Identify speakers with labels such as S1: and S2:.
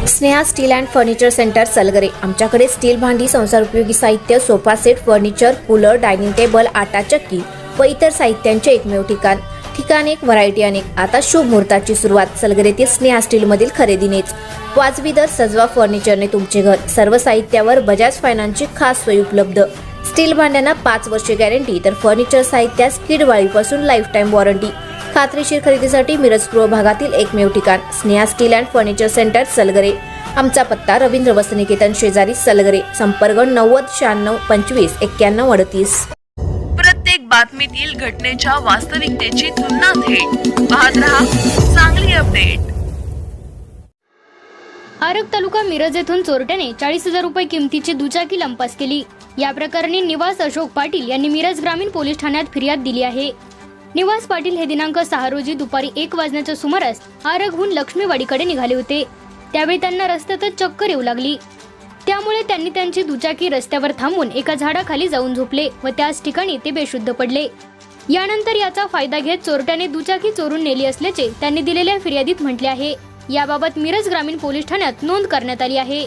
S1: Sneha steel and furniture centre Salgare. आमच्याकडे steel भांडी, संसार उपयोगी साहित्य, sofa set, furniture, cooler, dining table, आटा चक्की व इतर साहित्यांचे एकमेव ठिकाण एक, व्हरायटी अनेक। आता शुभ मुहूर्ताची सुरुवात सलगरेतील स्नेहा स्टील मधील खरेदीनेच। वाजवी दर, सजवा फर्निचरने तुमचे घर। सर्व साहित्यावर बजाज फायनान्सची खास सोय उपलब्ध। स्टील भांड्यांना 5 वर्षे गॅरंटी, तर फर्निचर साहित्यास कीडवाळीपासून लाईफ टाइम वॉरंटी। खात्रीशीर खरेदीसाठी मिरज पूर्व भागातील एकमेव ठिकाण Sneha steel and furniture centre Salgare. आमचा पत्ता रवींद्र वस्त्रनिकेतन शेजारी सलगरे। संपर्क 90 96 25 91 38।
S2: प्रत्येक बातमीतील घटनेच्या वास्तविकतेची तुलना थेट पाहत रहा चांगली अपडेट।
S3: आरग तालुका मिरज येथून चोरट्याने 40,000 रुपये किमतीची दुचाकी लंपास केली। या प्रकरणी निवास अशोक पाटील यांनी मिरज ग्रामीण पोलीस ठाण्यात फिर्याद दिली आहे। निवास पाटील हे दिनांक 6 रोजी दुपारी 1 वाजण्याच्या सुमारास आरगहून लक्ष्मीवाडीकडे निघाले होते। त्यावेळी त्यांना रस्त्यातच चक्कर येऊ लागली। त्यामुळे त्यांनी त्यांची दुचाकी रस्त्यावर थांबून एका झाडाखाली जाऊन झोपले व त्याच ठिकाणी ते बेशुद्ध पडले। यानंतर याचा फायदा घेत चोरट्याने दुचाकी चोरून नेली असल्याचे त्यांनी दिलेल्या फिर्यादीत म्हटले आहे। याबाबत मिरज ग्रामीण पोलीस ठाण्यात नोंद करण्यात आली आहे।